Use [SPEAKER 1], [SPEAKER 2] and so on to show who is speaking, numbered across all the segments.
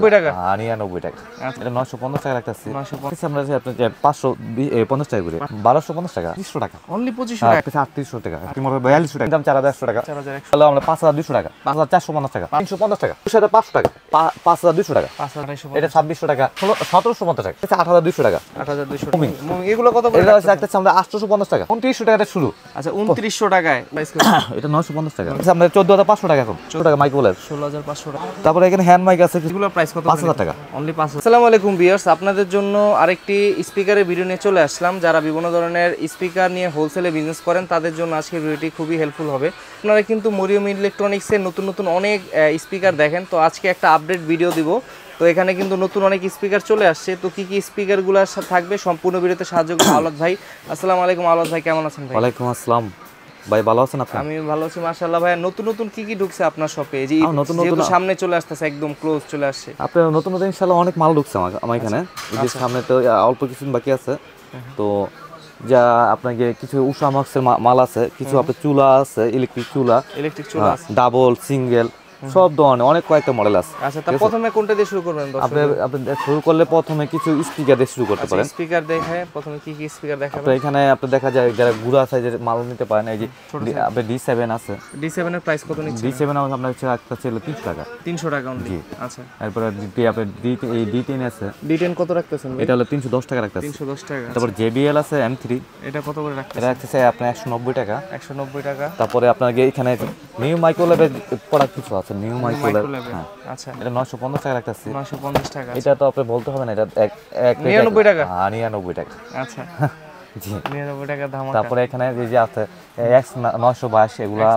[SPEAKER 1] 99 টাকা
[SPEAKER 2] 99 টাকা এটা 950 টাকা রাখতেছি 950 আমরা যে আপনার 550 টাকা করে 1250 টাকা 300 টাকা
[SPEAKER 1] অনলি 2500 টাকা
[SPEAKER 2] 3800 টাকা কি মনে 4200 টাকা দাম 4100 টাকা
[SPEAKER 1] 4100
[SPEAKER 2] তাহলে আমরা 5200 টাকা 5450 টাকা 350 টাকা 2500 টাকা 5200 টাকা
[SPEAKER 1] 5250
[SPEAKER 2] এটা 2600 টাকা 1750 টাকা 8200 টাকা
[SPEAKER 1] 8200 টাকা এগুলো কত করে
[SPEAKER 2] এটা হচ্ছে একটা আমরা 850 টাকা 2900 টাকা শুরু
[SPEAKER 1] আচ্ছা 2900 টাকায় প্রাইস কত
[SPEAKER 2] এটা 950 টাকা আচ্ছা আমরা 14500 টাকা এখন 14 টাকা মাইক বলে
[SPEAKER 1] 16500 টাকা
[SPEAKER 2] তারপরে এখানে হ্যান্ড মাইক আছে
[SPEAKER 1] এগুলো প্রাইস কত
[SPEAKER 2] 5000 টাকা
[SPEAKER 1] অনলি 5000 আসসালামু আলাইকুম ভিউয়ার্স আপনাদের জন্য আরেকটি স্পিকারের ভিডিও নিয়ে চলে আসলাম যারা বিভিন্ন ধরনের স্পিকার নিয়ে হোলসেলে বিজনেস করেন তাদের জন্য আজকের ভিডিওটি খুবই হেল্পফুল হবে আপনারা কিন্তু মরিয়ম ইলেকট্রনিক্সের নতুন নতুন অনেক স্পিকার দেখেন তো আজকে একটা আপডেট ভিডিও দিব তো এখানে কিন্তু নতুন অনেক স্পিকার চলে আসছে তো কি কি স্পিকারগুলো থাকবে সম্পূর্ণ ভিডিওতে সাহায্য করবে আওলাদ ভাই আসসালামু আলাইকুম আওলাদ ভাই কেমন আছেন ভাই
[SPEAKER 2] ওয়ালাইকুম আসসালাম ভাই ভালো আছেন আপনি
[SPEAKER 1] আমি ভালো আছি মাশাআল্লাহ ভাই নতুন নতুন কি কি ঢুকছে আপনার শপে এই যে
[SPEAKER 2] নতুন নতুন
[SPEAKER 1] সামনে চলে আসতেছে একদম ক্লোজ চলে আসছে
[SPEAKER 2] আপনার নতুন নতুন ইনশাআল্লাহ অনেক মাল ঢুকছে আমার এখানে এই যে সামনে তো অল্প কিছু বাকি আছে তো যা আপনাকে কিছু উষা মাক্সের মাল আছে কিছু আপনার চুলা আছে ইলেকট্রিক চুলা আছে ডাবল সিঙ্গেল সব ধরনের অনেক কয়েকটা মডেল আছে
[SPEAKER 1] আচ্ছা তা প্রথমে কোনটা দিয়ে শুরু করবেন
[SPEAKER 2] আপনি শুরু করলে প্রথমে কিছু স্পিকার দিয়ে শুরু করতে পারেন
[SPEAKER 1] স্পিকার দেখে প্রথমে কি কি স্পিকার দেখাবেন
[SPEAKER 2] আপনি এখানে আপনি দেখা যায় যারা গুড়া সাইজের মাল নিতে পারেন এই যে আপনি D7 আছে
[SPEAKER 1] D7 এর প্রাইস কত নিচ্ছে
[SPEAKER 2] D7 আপনার হচ্ছে একটা ছিল 300 টাকা
[SPEAKER 1] 300 টাকা অনলি আচ্ছা
[SPEAKER 2] তারপরে আপনি D10 আছে
[SPEAKER 1] D10 কত রাখতেছেন
[SPEAKER 2] এটা হলো 310 টাকা রাখতেছে
[SPEAKER 1] 310 টাকা
[SPEAKER 2] তারপর JBL আছে M3
[SPEAKER 1] এটা কত করে রাখতেছেন
[SPEAKER 2] এটা রাখতেছে আপনার 190 টাকা
[SPEAKER 1] 190 টাকা
[SPEAKER 2] তারপরে আপনার এখানে নিউ মাইক্রোলেভের প্রোডাক্ট কিছু আছে নিউ মাইক্রোলেভ
[SPEAKER 1] আচ্ছা
[SPEAKER 2] এটা 950 টাকা রাখতেছে
[SPEAKER 1] 950 টাকা
[SPEAKER 2] এটা তো আপনি বলতে হবে না এটা
[SPEAKER 1] 99 টাকা
[SPEAKER 2] 99 টাকা
[SPEAKER 1] আচ্ছা
[SPEAKER 2] জি
[SPEAKER 1] 99 টাকা দাম
[SPEAKER 2] তারপরে এখানে যে আছে X922 এগুলা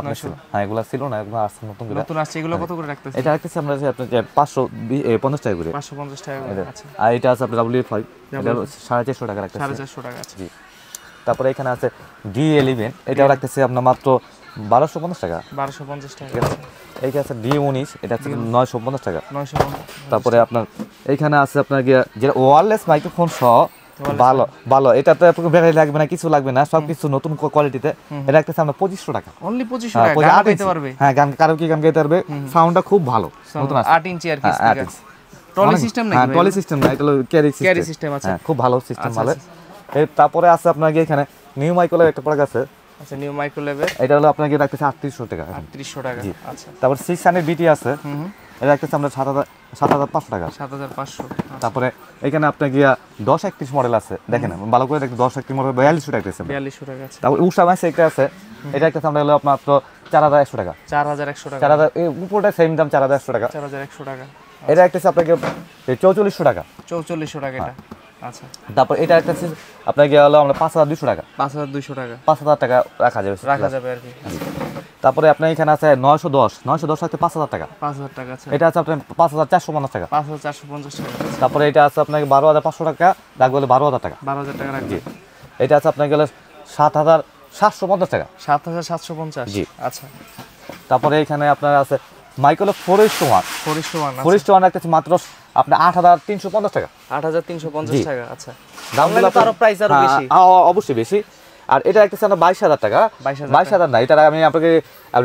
[SPEAKER 2] হ্যাঁ এগুলা ছিল না এগুলা আছে নতুন
[SPEAKER 1] আসছে এগুলো কত করে রাখতেছেন
[SPEAKER 2] এটা রাখতেছি আমরা যে আপনার 550 টাকা করে
[SPEAKER 1] 550 টাকা করে আচ্ছা
[SPEAKER 2] আর এটা আছে আপনার W5 এটা 450 টাকা রাখতেছি
[SPEAKER 1] 450 টাকা আছে
[SPEAKER 2] জি তারপরে এখানে আছে D11 এটা রাখতেছি আপনার মাত্র 1250 টাকা
[SPEAKER 1] 1250 টাকা
[SPEAKER 2] এইখানে আছে D19 এটা হচ্ছে 950 টাকা
[SPEAKER 1] 950
[SPEAKER 2] তারপরে আপনার এইখানে আছে আপনার যেটা ওয়্যারলেস মাইক্রোফোন সহ ভালো ভালো এটাতে আপনাকে ব্যাটারি লাগবে না কিছু লাগবে না সবকিছু নতুন কোয়ালিটিতে এটা একটা আমরা 2500 টাকা
[SPEAKER 1] অনলি 2500 টাকা গান গাইতে পারবে
[SPEAKER 2] হ্যাঁ গান কারোকি গান গাইতে পারবে সাউন্ডটা খুব ভালো নতুন আছে
[SPEAKER 1] 8 ইঞ্চি আর কি স্পিকার ট্রলি সিস্টেম নাকি
[SPEAKER 2] হ্যাঁ ট্রলি সিস্টেম না এটা হলো ক্যারি
[SPEAKER 1] সিস্টেম আছে
[SPEAKER 2] হ্যাঁ খুব ভালো সিস্টেম ভালো তারপরে আছে আপনার এখানে নিউ মাইক্রোলেভ একটা প্রোডাক্ট আছে
[SPEAKER 1] আচ্ছা নিউ মাইক্রোলেভের
[SPEAKER 2] এটা হলো আপনাকে রাখতেছে 3800 টাকা
[SPEAKER 1] 3800 টাকা আচ্ছা
[SPEAKER 2] তারপর 600 বিটি আছে এটা রাখতেছে আমরা 7500 টাকা
[SPEAKER 1] 7500
[SPEAKER 2] তারপরে এখানে আপনার গিয়া 1031 মডেল আছে দেখেন ভালো করে দেখেন 1031 মডেল 4200 টাকা আছে
[SPEAKER 1] 4200 টাকা আছে
[SPEAKER 2] তারপর উষা মাইক্স একটা আছে এটা একটা আমরা হলো আপনার মাত্র 4100 টাকা
[SPEAKER 1] 4100 টাকা
[SPEAKER 2] 4000 এই উপরটা সেম দাম 4100 টাকা
[SPEAKER 1] 4100 টাকা
[SPEAKER 2] এটা একটা আপনাকে 4400 টাকা
[SPEAKER 1] 4400 টাকা এটা আচ্ছা
[SPEAKER 2] তারপর এটা একটা আপনাকে হলো আমরা 5200 টাকা
[SPEAKER 1] 5200 টাকা
[SPEAKER 2] 5000 টাকা রাখা যাবে
[SPEAKER 1] আর কি
[SPEAKER 2] তারপরে আপনার এখানে আছে 910 আছে 5000 টাকা
[SPEAKER 1] 5000 টাকা আছে
[SPEAKER 2] এটা আছে আপনার 5450 টাকা
[SPEAKER 1] 5450 টাকা
[SPEAKER 2] তারপরে এটা আছে আপনাকে 12500 টাকা রাখবে হলে 12000 টাকা
[SPEAKER 1] 12000 টাকা রাখবে
[SPEAKER 2] এটা আছে আপনাকে গেলে 7750 টাকা
[SPEAKER 1] 7750
[SPEAKER 2] জি
[SPEAKER 1] আচ্ছা
[SPEAKER 2] তারপরে এখানে আপনার আছে মাইক্রোলেভ 4:1 একটা মাত্র আপনার 8350 টাকা
[SPEAKER 1] 8350 টাকা আচ্ছা
[SPEAKER 2] দামগুলো
[SPEAKER 1] আরো প্রাইস আরো বেশি
[SPEAKER 2] অবশ্যই বেশি আর এটা একটা আমরা 22000 টাকা 22000 না এটা আমি আপনাকে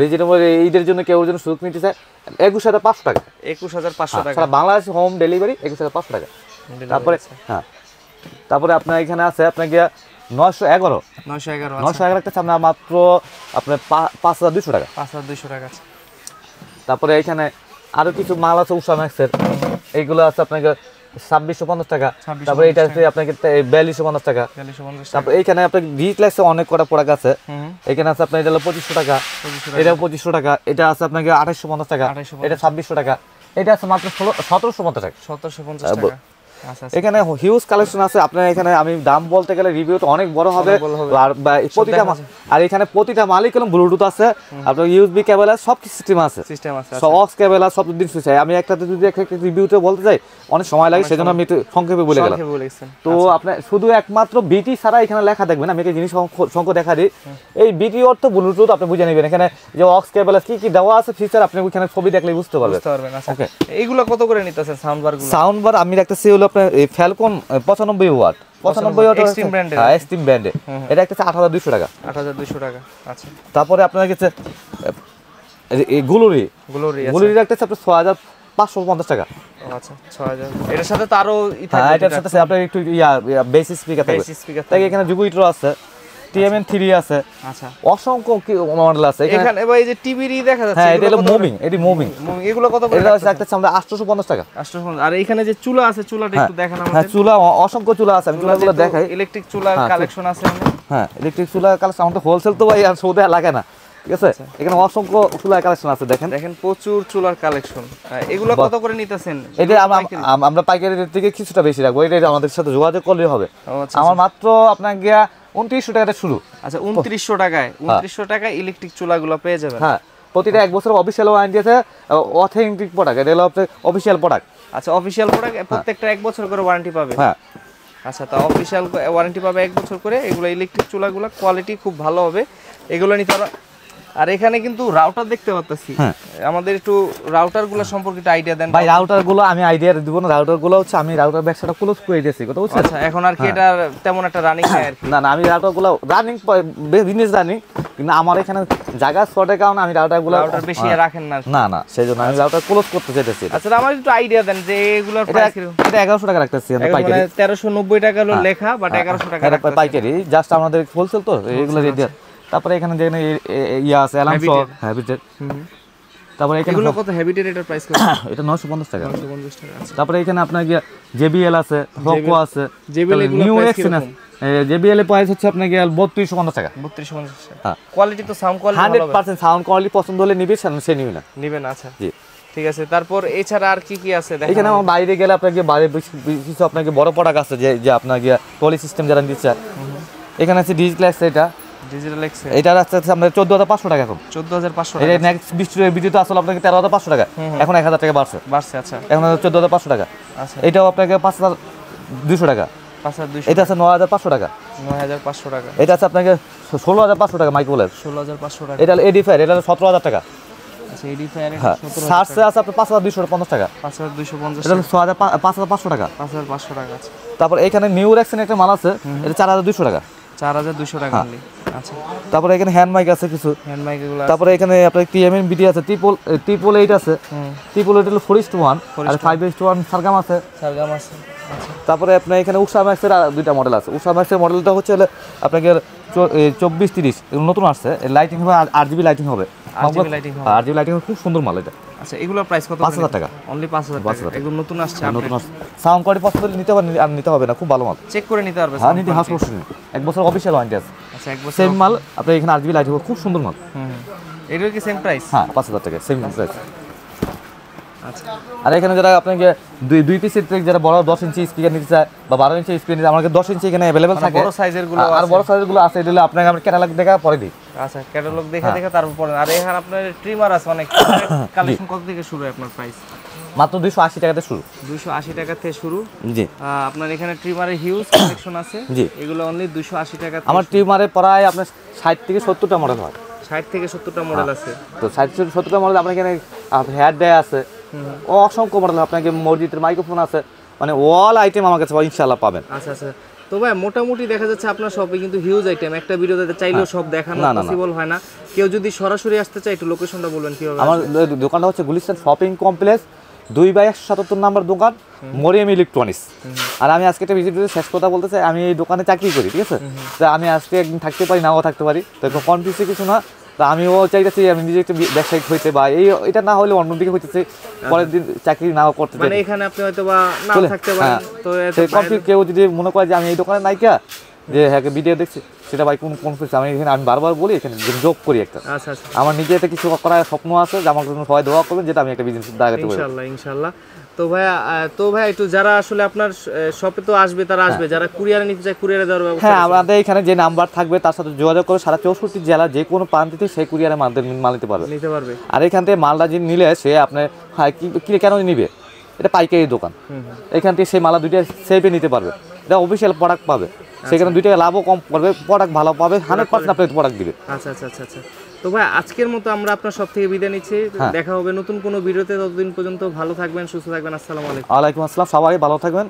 [SPEAKER 2] রিজনেবল এইদের জন্য কেউ জন্য সুযোগ নিতে চাই 21500 টাকা
[SPEAKER 1] 21500 টাকা
[SPEAKER 2] সারা বাংলাদেশ হোম ডেলিভারি 21500 টাকা তারপরে হ্যাঁ তারপরে আপনার এখানে আছে আপনার গিয়া 911 একটা আমরা মাত্র আপনার 5200 টাকা
[SPEAKER 1] 5200 টাকা আছে
[SPEAKER 2] তারপরে এখানে আরো কিছু মাল আছে উষা ম্যাক্সের এইগুলো আছে আপনাকে 2650 টাকা তারপরে এটা আছে আপনাকে 4250 টাকা তারপর এইখানে আপনাকে ডিজিটালাইসে অনেক কটা প্রোডাক্ট আছে এখানে আছে আপনার এটা হলো 2500 টাকা এটা 2500 টাকা এটা আছে আপনাকে 2850 টাকা এটা 2600 টাকা এটা আছে মাত্র 1750 টাকা
[SPEAKER 1] 1750 টাকা
[SPEAKER 2] এখানে হিউজ কালেকশন আছে আপনার এখানে আমি দাম বলতে গেলে রিভিউ তো অনেক বড় হবে আর প্রতিটা আর এখানে প্রতিটা মালিক এবং ব্লুটুথ আছে আপনার ইউএসবি কেবল আছে সব সিস্টেম আছে সব অক্স কেবল আছে সব দিন সুইচ আমি একটাতে যদি একটা রিভিউতে বলতে যাই অনেক সময় লাগে সেজন্য আমি একটু সংক্ষেপে বলে গেলাম তো আপনি শুধু একমাত্র বিটি ছাড়া এখানে লেখা দেখবেন আমি একটা জিনিস সংখ্যা দেখা দিই এই বিটি অর্থ ব্লুটুথ আপনি বুঝে নেবেন এখানে যে অক্স কেবল আছে কি দেওয়া আছে ফিচার আপনি ওখানে ছবি দেখলে বুঝতে পারবেন
[SPEAKER 1] ওকে এইগুলো কত করে নিতেছেন
[SPEAKER 2] সাউন্ড বার আমি রাখতেছি হলো আপনার ফ্যালকন 95 ওয়াট 95 ওয়াট এক্সট্রিম ব্র্যান্ডে হ্যাঁ এক্সট্রিম ব্র্যান্ডে এটা একটা 8200 টাকা
[SPEAKER 1] 8200 টাকা আচ্ছা
[SPEAKER 2] তারপরে আপনার কাছে এই গুলোরি একটা আছে আপনার 6550 টাকা
[SPEAKER 1] ও আচ্ছা 6000। এটার সাথে তো আরো
[SPEAKER 2] হ্যাঁ এটার সাথে আপনার একটু বেস স্পিকার থাকবে। তাই এখানে জুবিটার আছে, TMN 3 আছে,
[SPEAKER 1] আচ্ছা
[SPEAKER 2] অসংখ্য মডেল আছে
[SPEAKER 1] এখানে। এবার এই যে টিভিরই দেখা যাচ্ছে,
[SPEAKER 2] হ্যাঁ এটা হলো মুভিং, এটি মুভিং।
[SPEAKER 1] এগুলো কত করে?
[SPEAKER 2] এটা হচ্ছে একটা আমরা 850 টাকা।
[SPEAKER 1] 850। আর এখানে যে চুলা আছে, চুলাটা একটু দেখান আমাদের।
[SPEAKER 2] হ্যাঁ চুলা অসংখ্য চুলা আছে, আমি চুলাগুলো দেখাই।
[SPEAKER 1] ইলেকট্রিক চুলার কালেকশন আছে এখানে।
[SPEAKER 2] হ্যাঁ ইলেকট্রিক চুলা কালেকশন আমাদের হোলসেল তো ভাই আর সৌদে লাগে না, ঠিক আছে। এখানে অসংখ্য চুলার কালেকশন আছে, দেখেন
[SPEAKER 1] প্রচুর চুলার কালেকশন। এগুলো কত করে নিতেছেন?
[SPEAKER 2] এটা আমরা পাইকারি রেট থেকে কিছুটা বেশি রাখবো, এটা আমাদের সাথে যোগাযোগ করলে হবে। আমার মাত্র আপনার গিয়া 2900 টাকা শুরু।
[SPEAKER 1] আচ্ছা 2900 টাকায়, 2900 টাকায় ইলেকট্রিক চুলাগুলো পেয়ে যাবেন।
[SPEAKER 2] হ্যাঁ প্রতিটা 1 বছর অফিশিয়াল ওয়ারেন্টি আছে, অথেন্টিক প্রোডাক্ট, এটা হলো অফিশিয়াল প্রোডাক্ট।
[SPEAKER 1] আচ্ছা অফিশিয়াল প্রোডাক্ট প্রত্যেকটা 1 বছর করে ওয়ারেন্টি পাবে।
[SPEAKER 2] হ্যাঁ
[SPEAKER 1] আচ্ছা তা অফিশিয়াল ওয়ারেন্টি পাবে 1 বছর করে। এগুলো ইলেকট্রিক চুলাগুলো কোয়ালিটি খুব ভালো হবে, এগুলো নিতে পারো। আর এখানে কিন্তু রাউটার দেখতে পাচ্ছি, আমাদের একটু রাউটারগুলো সম্পর্কে একটা আইডিয়া দেন
[SPEAKER 2] ভাই। রাউটারগুলো আমি আইডিয়া দিব না, রাউটারগুলো হচ্ছে আমি রাউটার ব্যবসাটা ক্লোজ করে দিয়েছি, কথা বুঝছেন।
[SPEAKER 1] আচ্ছা এখন আর কি এটা তেমন একটা রানিং নাই আর কি?
[SPEAKER 2] না আমি রাউটারগুলো রানিং বিজনেস জানি, কিন্তু আমার এখানে জায়গা শর্টের কারণে আমি রাউটার
[SPEAKER 1] বেশি রাখেন না।
[SPEAKER 2] না সেজন্য আমি রাউটার ক্লোজ করতে চাইতেছি।
[SPEAKER 1] আচ্ছা আমার একটু আইডিয়া দেন যে এগুলোর প্রাইস কি?
[SPEAKER 2] এটা 1100 টাকা রাখতেছি আমি পাইকারি।
[SPEAKER 1] 1390 টাকা হলো লেখা, বাট 1100 টাকা রাখতেছি
[SPEAKER 2] পাইকারি, জাস্ট আমাদের হোলসেল তো এগুলো রেট দেন। তারপরে এখানে যেখানে ইয়া আছে অ্যালার্ম সহ হ্যাবিটেড। তারপরে এখানে
[SPEAKER 1] এগুলো কত? হ্যাবিটেড এটার প্রাইস কত?
[SPEAKER 2] এটা 950 টাকা।
[SPEAKER 1] 950 টাকা। আচ্ছা
[SPEAKER 2] তারপরে এখানে আপনার গিয়া JBL আছে, Roku আছে,
[SPEAKER 1] JBL এগুলো
[SPEAKER 2] নিউ
[SPEAKER 1] প্রাইস
[SPEAKER 2] এক্সেন আছে। JBL এর প্রাইস হচ্ছে আপনার গিয়া 3250 টাকা।
[SPEAKER 1] 3250 টাকা।
[SPEAKER 2] হ্যাঁ
[SPEAKER 1] কোয়ালিটি তো সাউন্ড কোয়ালিটি ভালো হবে।
[SPEAKER 2] 100% সাউন্ড কোয়ালিটি পছন্দ হলে নিবে, সে নিবে না
[SPEAKER 1] নিবে না। আচ্ছা
[SPEAKER 2] জি
[SPEAKER 1] ঠিক আছে। তারপর এছাড়া আর কি কি আছে দেখেন?
[SPEAKER 2] এখানে আমার বাইরে গেলে আপনাকে বাইরে কিছু আপনাকে বড় প্রোডাক্ট আছে, যে আপনার গিয়া টলি সিস্টেম যারা নিতে চায়। এখানে আছে ডিজিটাল এক্স,
[SPEAKER 1] ডিজিটাল এক্স,
[SPEAKER 2] এটা আছে আমরা 14500 টাকা এখন।
[SPEAKER 1] 14500
[SPEAKER 2] এটা
[SPEAKER 1] টাকা।
[SPEAKER 2] নেক্সট ভিডিওতে আসলে আপনাকে 13500 টাকা, এখন 1000 টাকা বাড়ছে।
[SPEAKER 1] আচ্ছা
[SPEAKER 2] এখন 14500 টাকা।
[SPEAKER 1] আচ্ছা
[SPEAKER 2] এটাও আপনাকে 5200 টাকা।
[SPEAKER 1] 5200।
[SPEAKER 2] এটা আছে 9500 টাকা।
[SPEAKER 1] 9500 টাকা।
[SPEAKER 2] এটা আছে আপনাকে 16500 টাকা মাইক্রোওয়েভ।
[SPEAKER 1] 16500 টাকা।
[SPEAKER 2] এটা এডিফায়ার, এটা 17000 টাকা।
[SPEAKER 1] আচ্ছা এডিফায়ার এটা
[SPEAKER 2] হ্যাঁ
[SPEAKER 1] 17000
[SPEAKER 2] সার্চে আছে আপনার 5250 টাকা।
[SPEAKER 1] 5250
[SPEAKER 2] এটা 5500 টাকা।
[SPEAKER 1] 5500 টাকা। আচ্ছা
[SPEAKER 2] তারপর এখানে নিউ রেক্সেন একটা মাল আছে, এটা 4200 টাকা।
[SPEAKER 1] 4200 টাকা অনলি। আচ্ছা
[SPEAKER 2] তারপরে এখানে হ্যান্ড মাইক আছে কিছু,
[SPEAKER 1] হ্যান্ড মাইক এগুলো।
[SPEAKER 2] তারপরে এখানে আপনার TMN BD আছে, ট্রিপল 8 আছে, ট্রিপল 8 হলো 4:1 আর 5:1 সারগাম আছে।
[SPEAKER 1] আচ্ছা
[SPEAKER 2] তারপরে আপনার এখানে উষা ম্যাক্সের দুইটা মডেল আছে। উষা ম্যাক্সের মডেলটা হচ্ছে আপনাকে 24-30 নতুন আসছে, লাইটিং হবে, RGB লাইটিং হবে। RGB লাইটিং খুব সুন্দর মাল এটা।
[SPEAKER 1] আচ্ছা এগুলোর প্রাইস কত?
[SPEAKER 2] 5000 টাকা
[SPEAKER 1] অনলি 5000 টাকা। এগুলো নতুন আসছে,
[SPEAKER 2] নতুন আসছে। সাউন্ড কোয়ালিটি পছন্দ হলে নিতে পারেন, আর নিতে হবে না, খুব ভালো মাল।
[SPEAKER 1] চেক করে নিতে পারবে?
[SPEAKER 2] হ্যাঁ নিতে হাউস করছেন, 1 বছর অফিশিয়াল ওয়ারেন্টি আছে।
[SPEAKER 1] আচ্ছা 1 বছর
[SPEAKER 2] সেম মাল আপনার এখানে RGB লাইটিং খুব সুন্দর মাল।
[SPEAKER 1] এটার কি সেম প্রাইস?
[SPEAKER 2] হ্যাঁ 5000 টাকা সেম প্রাইস।
[SPEAKER 1] আচ্ছা
[SPEAKER 2] আর এখানে যারা আপনাকে দুই পিসের থেকে যারা বড় 10 ইঞ্চি স্পিকার নিতে চায় বা 12 ইঞ্চি স্পিকার নিতে, আমাদের 10 ইঞ্চি এখানে अवेलेबल থাকে।
[SPEAKER 1] বড় সাইজের গুলো
[SPEAKER 2] আর বড় সাইজের গুলো আছে, এগুলো আপনাকে আমরা ক্যাটালগ দেখা পরে দিই।
[SPEAKER 1] আচ্ছা ক্যাটালগ দেখে তারপর পরে। আর এখানে আপনার ট্রিমার আছে অনেক। কালেকশন কত থেকে শুরু হয় আপনার প্রাইস?
[SPEAKER 2] মাত্র 280 টাকাতে শুরু।
[SPEAKER 1] 280 টাকা থেকে শুরু।
[SPEAKER 2] জি
[SPEAKER 1] আপনার এখানে ট্রিমারের হিউজ কালেকশন আছে।
[SPEAKER 2] জি
[SPEAKER 1] এগুলো অনলি 280 টাকা।
[SPEAKER 2] আমার ট্রিমারে প্রায় আপনার 60 থেকে 70টা মডেল হয়।
[SPEAKER 1] 60 থেকে 70টা মডেল আছে।
[SPEAKER 2] তো 60 থেকে 70টা মডেল আপনার এখানে হেয়ার ডে আছে, অসংখ্য মডেল। আপনাকে মসজিদের মাইক্রোফোন আছে, মানে অল আইটেম আমার কাছে ইনশাআল্লাহ পাবেন।
[SPEAKER 1] আচ্ছা তো ভাই মোটামুটি দেখা যাচ্ছে আপনার শপে কিন্তু হিউজ আইটেম, একটা ভিডিওতে চাইলেও সব দেখানো পসিবল হয় না। কেউ যদি সরাসরি আসতে চায় একটু লোকেশনটা বলবেন কিভাবে?
[SPEAKER 2] আমার দোকানটা হচ্ছে গুলিস্তান শপিং কমপ্লেক্স, 2/177 নম্বর দোকান, মরিয়াম ইলেকট্রনিক্স। আর আমি আজকে একটা ভিজিট শেষ কথা বলতে চাই, আমি এই দোকানে চাকরি করি, ঠিক আছে। তো আমি আজকে একদিন থাকতে পারি, নাও থাকতে পারি, তো কনফিউজে কিছু না। তো আমিও চাইতেছি আমি নিজে একটা ব্যবসায়িক হইতে, বা এটা না হলে অন্যদিকে হইতেছে, পরের দিন চাকরি নাও করতে চাই।
[SPEAKER 1] মানে এখানে আপনি হয়তো বা নাও থাকতে পারেন, তো
[SPEAKER 2] কেউ যদি মনে করে যে আমি এই দোকানে নাইকা, যে হ্যাঁ ভিডিও দেখছি, সেটা ভাই কোন কনফিউজ। আমি বারবার বলি এখানে যোগ করি একটা।
[SPEAKER 1] আচ্ছা
[SPEAKER 2] আমার নিজে একটা কিছু করার স্বপ্ন আছে, যে আমার জন্য সবাই দোয়া করবেন, যেটা আমি একটা বিজনেস দাঁড়াতে পারি
[SPEAKER 1] ইনশাআল্লাহ। তো ভাই একটু যারা আসলে আপনার শপে তো আসবে, তারা আসবে, যারা কুরিয়ারে নিতে চায় কুরিয়ারে দেওয়ার ব্যবস্থা।
[SPEAKER 2] হ্যাঁ আমাদের এখানে যে নাম্বার থাকবে তার সাথে যোগাযোগ করে সারা 64 জেলা যে কোনো প্রান্তে সেই কুরিয়ারে মাল নিতে পারবে। আর এখান থেকে মালটা যিনি নিলে সে আপনার কেন নিবে, এটা পাইকারি দোকান, এখান থেকে সেই মালা দুইটা সেভে নিতে পারবে। এটা অফিসিয়াল প্রোডাক্ট পাবে, সেখানে 2 টাকা লাভও কম করবে, প্রোডাক্ট ভালো পাবে, 100% আপনাকে প্রোডাক্ট দিবে।
[SPEAKER 1] আচ্ছা তো ভাই আজকের মতো আমরা আপনার সব থেকে বিদায় নিচ্ছি। দেখা হবে নতুন কোনো ভিডিওতে, ততদিন পর্যন্ত ভালো থাকবেন, সুস্থ থাকবেন। আসসালামু আলাইকুম।
[SPEAKER 2] ওয়ালাইকুম আসসালাম, সবাই ভালো থাকবেন।